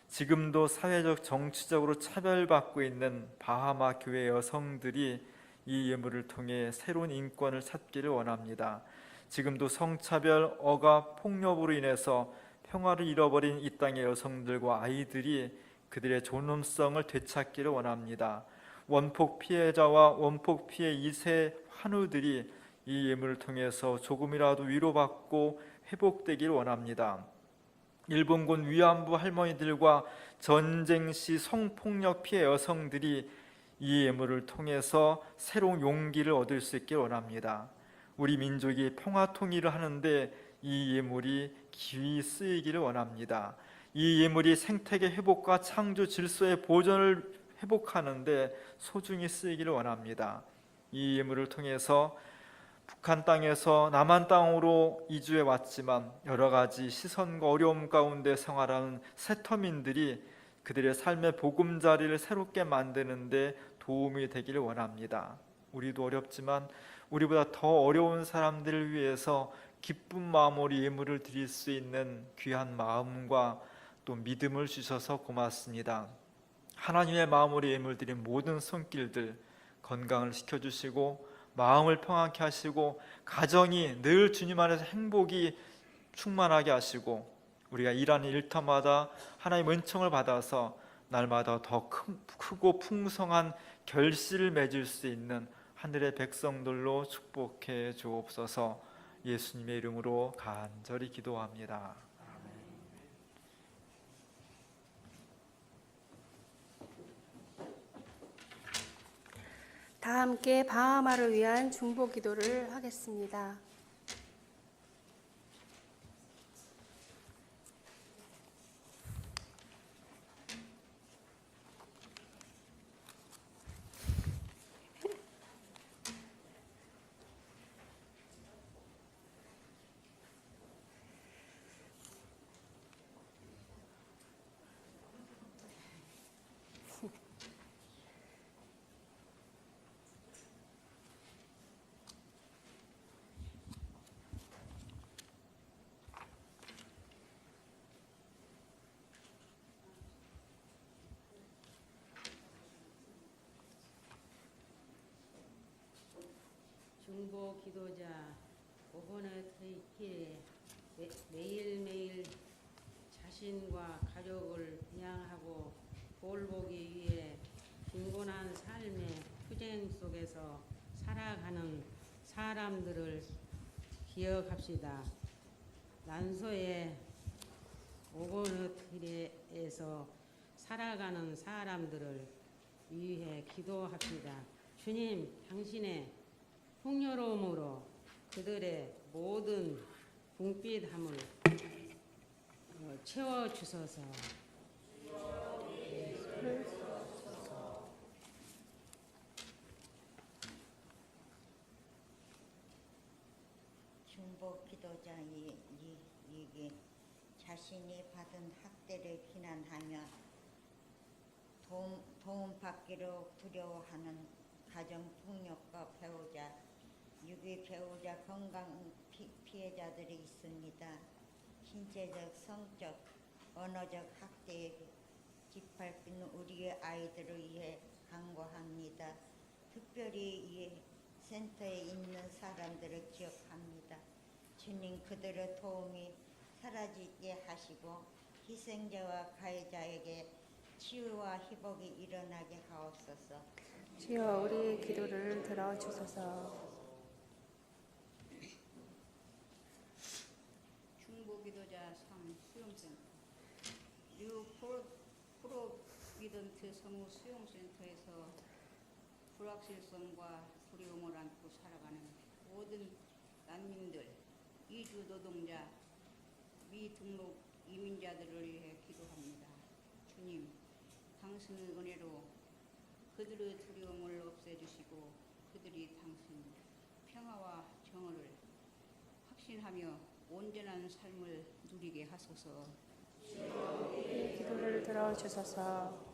지금도 사회적 정치적으로 차별받고 있는 바하마 교회 여성들이 이 예물을 통해 새로운 인권을 찾기를 원합니다. 지금도 성차별, 억압, 폭력으로 인해서 평화를 잃어버린 이 땅의 여성들과 아이들이 그들의 존엄성을 되찾기를 원합니다. 원폭 피해자와 원폭 피해 2세 환우들이 이 예물을 통해서 조금이라도 위로받고 회복되기를 원합니다. 일본군 위안부 할머니들과 전쟁 시 성폭력 피해 여성들이 이 예물을 통해서 새로운 용기를 얻을 수 있길 원합니다. 우리 민족이 평화 통일을 하는데 이 예물이 기히 쓰이기를 원합니다. 이 예물이 생태계 회복과 창조 질서의 보존을 회복하는데 소중히 쓰이기를 원합니다. 이 예물을 통해서 북한 땅에서 남한 땅으로 이주해 왔지만 여러 가지 시선과 어려움 가운데 생활하는 세터민들이 그들의 삶의 보금자리를 새롭게 만드는데 도움이 되기를 원합니다. 우리도 어렵지만 우리보다 더 어려운 사람들을 위해서 기쁜 마음으로 예물을 드릴 수 있는 귀한 마음과 또 믿음을 주셔서 고맙습니다. 하나님의 마음으로 예물 드린 모든 손길들 건강을 시켜주시고 마음을 평안케 하시고 가정이 늘 주님 안에서 행복이 충만하게 하시고 우리가 일하는 일터마다 하나님의 은총을 받아서 날마다 더 크고 풍성한 결실을 맺을 수 있는 하늘의 백성들로 축복해 주옵소서. 예수님의 이름으로 간절히 기도합니다. 다 함께 바하마를 위한 중보 기도를 하겠습니다. 중보 기도자 5번의 길에 매일매일 자신과 가족을 부양하고 돌보기 위해 빈곤한 삶의 투쟁 속에서 살아가는 사람들을 기억합시다. 난소의 5번의 길에서 살아가는 사람들을 위해 기도합시다. 주님, 당신의 풍요로움으로 그들의 모든 궁핍함을 채워주소서. 중보 기도자에게 자신이 받은 학대를 비난하며 도움받기로 두려워하는 가정폭력과 배우자, 유기 배우자 건강 피해자들이 있습니다. 신체적, 성적, 언어적 학대에 짓밟히는 우리의 아이들을 위해 간구합니다. 특별히 이 센터에 있는 사람들을 기억합니다. 주님, 그들의 도움이 사라지게 하시고 희생자와 가해자에게 치유와 회복이 일어나게 하옵소서. 주여, 우리의 기도를 들어주소서. 중보기도자 3 수용센터 뉴 프로비던트 성우 수용센터에서 불확실성과 두려움을 안고 살아가는 모든 난민들, 이주 노동자, 미등록 이민자들을 위해 기도합니다. 주님, 당신의 은혜로 그들의 두려움을 없애주시고 그들이 당신 평화와 정의를 확신하며 온전한 삶을 누리게 하소서. 기도를 들어주소서.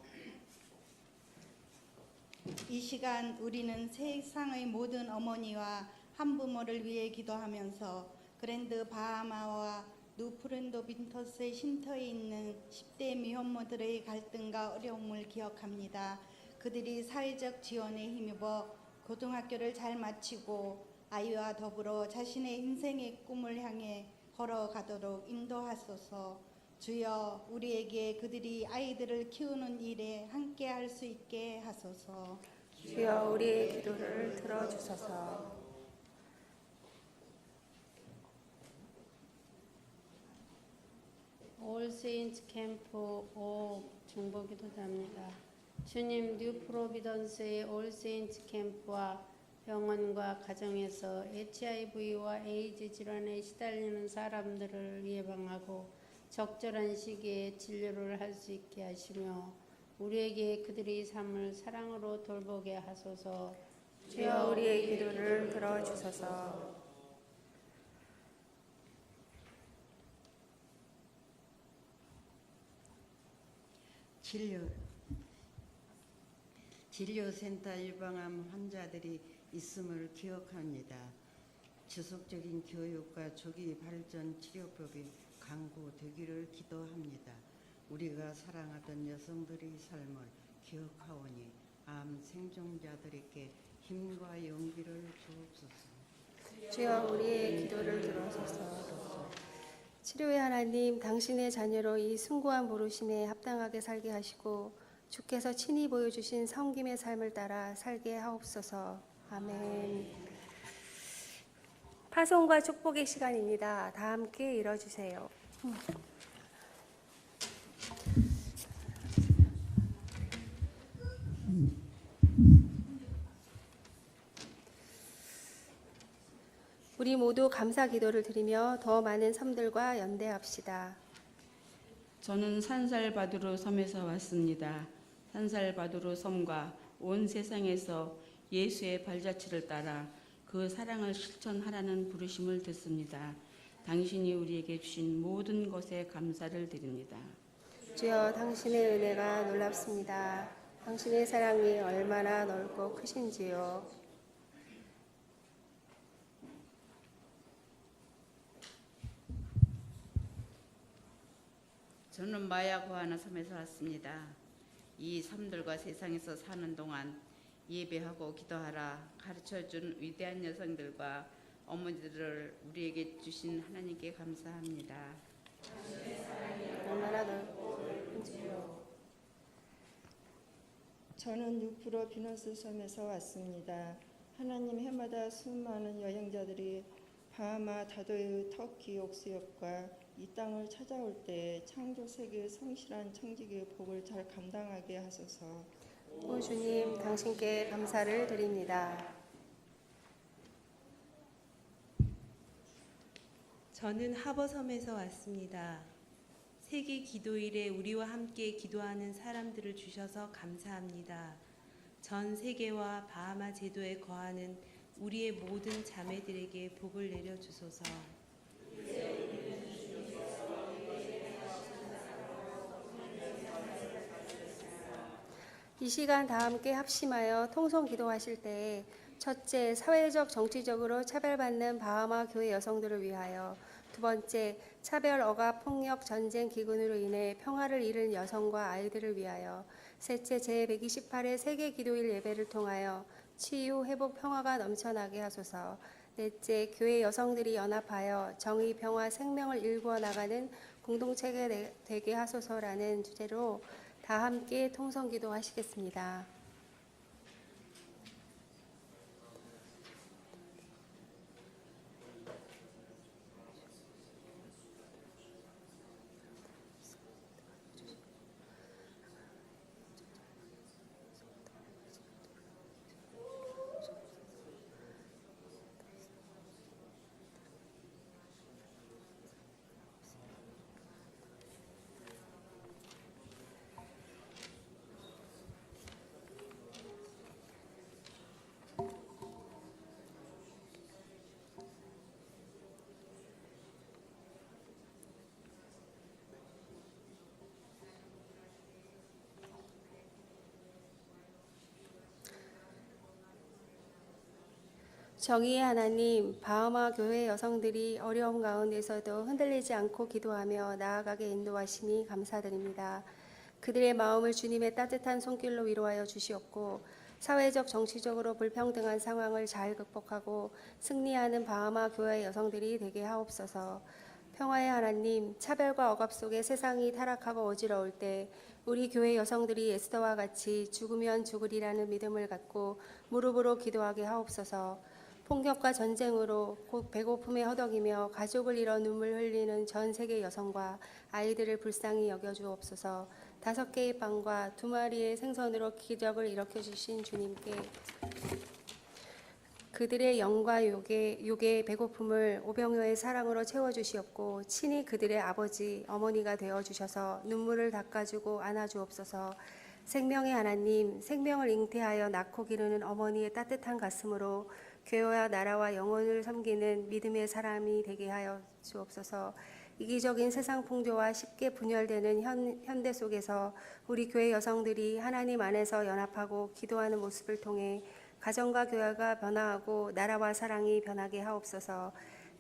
이 시간 우리는 세상의 모든 어머니와 한부모를 위해 기도하면서 그랜드 바하마와 뉴프렌도 빈터스의 쉼터에 있는 10대 미혼모들의 갈등과 어려움을 기억합니다. 그들이 사회적 지원에 힘입어 고등학교를 잘 마치고 아이와 더불어 자신의 인생의 꿈을 향해 걸어가도록 인도하소서. 주여, 우리에게 그들이 아이들을 키우는 일에 함께 할 수 있게 하소서. 주여, 우리의 기도를 들어주소서. 올 세인츠 캠프 5 중보기도자입니다. 주님, 뉴 프로비던스의 올 세인트 캠프와 병원과 가정에서 HIV와 에이즈 질환에 시달리는 사람들을 예방하고 적절한 시기에 진료를 할 수 있게 하시며 우리에게 그들의 삶을 사랑으로 돌보게 하소서. 주여 우리의 기도를 들어주소서. 진료센터 일방암 환자들이 있음을 기억합니다. 지속적인 교육과 조기 발전 치료법이 강구되기를 기도합니다. 우리가 사랑하던 여성들의 삶을 기억하오니 암 생존자들에게 힘과 용기를 주옵소서. 주여 우리의 기도를 들어소서. 치료의 하나님, 당신의 자녀로 이 숭고한 부르심에 합당하게 살게 하시고 주께서 친히 보여주신 섬김의 삶을 따라 살게 하옵소서. 아멘. 파송과 축복의 시간입니다. 다 함께 일어주세요. 우리 모두 감사 기도를 드리며 더 많은 섬들과 연대합시다. 저는 산살바두르 섬에서 왔습니다. 산살바두르 섬과 온 세상에서 예수의 발자취를 따라 그 사랑을 실천하라는 부르심을 듣습니다. 당신이 우리에게 주신 모든 것에 감사를 드립니다. 주여, 당신의 은혜가 놀랍습니다. 당신의 사랑이 얼마나 넓고 크신지요. 저는 마야구하나 섬에서 왔습니다. 이 섬들과 세상에서 사는 동안 예배하고 기도하라 가르쳐준 위대한 여성들과 어머니들을 우리에게 주신 하나님께 감사합니다. 얼마나 넓고 크신지요. 저는 뉴프로 비너스 섬에서 왔습니다. 하나님, 해마다 수많은 여행자들이 바하마, 다도의 터키 옥수역과 이 땅을 찾아올 때 창조 세계의 성실한 청지기의 복을 잘 감당하게 하소서. 오 주님, 당신께 감사를 드립니다. 저는 하버섬에서 왔습니다. 세계 기도일에 우리와 함께 기도하는 사람들을 주셔서 감사합니다. 전 세계와 바하마 제도에 거하는 우리의 모든 자매들에게 복을 내려 주소서. 이 시간 다 함께 합심하여 통성 기도하실 때에 첫째, 사회적 정치적으로 차별받는 바하마 교회 여성들을 위하여, 두 번째, 차별, 억압, 폭력, 전쟁, 기근으로 인해 평화를 잃은 여성과 아이들을 위하여, 셋째, 제128회 세계 기도일 예배를 통하여 치유, 회복, 평화가 넘쳐나게 하소서. 넷째, 교회 여성들이 연합하여 정의, 평화, 생명을 일구어 나가는 공동체가 되게 하소서라는 주제로 다 함께 통성 기도하시겠습니다. 정의의 하나님, 바하마 교회 여성들이 어려움 가운데서도 흔들리지 않고 기도하며 나아가게 인도하시니 감사드립니다. 그들의 마음을 주님의 따뜻한 손길로 위로하여 주시옵고, 사회적 정치적으로 불평등한 상황을 잘 극복하고 승리하는 바하마 교회 여성들이 되게 하옵소서. 평화의 하나님, 차별과 억압 속에 세상이 타락하고 어지러울 때 우리 교회 여성들이 에스더와 같이 죽으면 죽으리라는 믿음을 갖고 무릎으로 기도하게 하옵소서. 폭력과 전쟁으로 곧 배고픔에 허덕이며 가족을 잃어 눈물 흘리는 전 세계 여성과 아이들을 불쌍히 여겨주옵소서. 5개의 빵과 2마리의 생선으로 기적을 일으켜 주신 주님께 그들의 영과 육의 배고픔을 오병이어의 사랑으로 채워주시옵고 친히 그들의 아버지 어머니가 되어주셔서 눈물을 닦아주고 안아주옵소서. 생명의 하나님, 생명을 잉태하여 낳고 기르는 어머니의 따뜻한 가슴으로 교회와 나라와 영혼을 섬기는 믿음의 사람이 되게 하여 주옵소서. 이기적인 세상 풍조와 쉽게 분열되는 현대 속에서 우리 교회 여성들이 하나님 안에서 연합하고 기도하는 모습을 통해 가정과 교회가 변화하고 나라와 사랑이 변하게 하옵소서.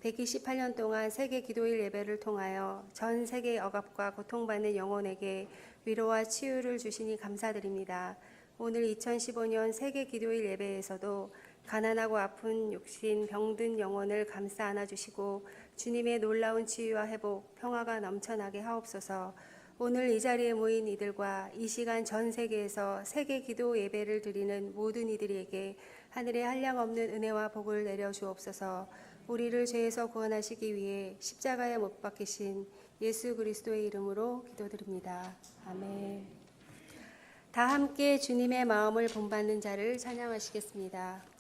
128년 동안 세계 기도일 예배를 통하여 전 세계의 억압과 고통받는 영혼에게 위로와 치유를 주시니 감사드립니다. 오늘 2015년 세계 기도일 예배에서도 가난하고 아픈 육신, 병든 영혼을 감싸 안아주시고 주님의 놀라운 치유와 회복, 평화가 넘쳐나게 하옵소서. 오늘 이 자리에 모인 이들과 이 시간 전 세계에서 세계 기도 예배를 드리는 모든 이들에게 하늘의 한량없는 은혜와 복을 내려 주옵소서. 우리를 죄에서 구원하시기 위해 십자가에 못 박히신 예수 그리스도의 이름으로 기도드립니다. 아멘. 다 함께 주님의 마음을 본받는 자를 찬양하시겠습니다.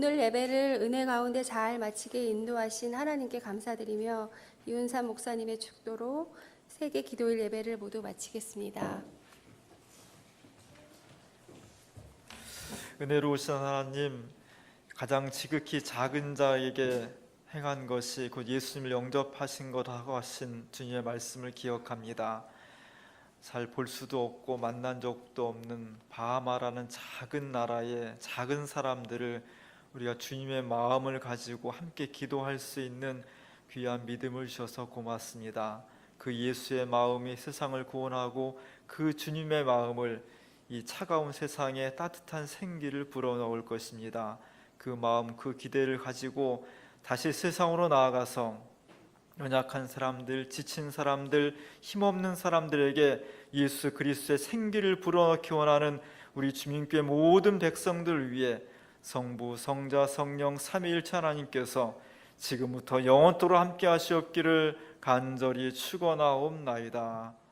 오늘 예배를 은혜 가운데 잘 마치게 인도하신 하나님께 감사드리며 이윤삼 목사님의 축도로 세계 기도일 예배를 모두 마치겠습니다. 은혜로우신 하나님, 가장 지극히 작은 자에게 행한 것이 곧 예수님을 영접하신 것하고 하신 주님의 말씀을 기억합니다. 잘 볼 수도 없고 만난 적도 없는 바하마라는 작은 나라의 작은 사람들을 우리가 주님의 마음을 가지고 함께 기도할 수 있는 귀한 믿음을 주셔서 고맙습니다. 그 예수의 마음이 세상을 구원하고 그 주님의 마음을 이 차가운 세상에 따뜻한 생기를 불어넣을 것입니다. 그 마음, 그 기대를 가지고 다시 세상으로 나아가서 연약한 사람들, 지친 사람들, 힘없는 사람들에게 예수 그리스도의 생기를 불어넣기 원하는 우리 주민교회 모든 백성들을 위해 성부, 성자, 성령 삼위일체 하나님께서 지금부터 영원토록 함께 하시옵기를 간절히 축원하옵나이다.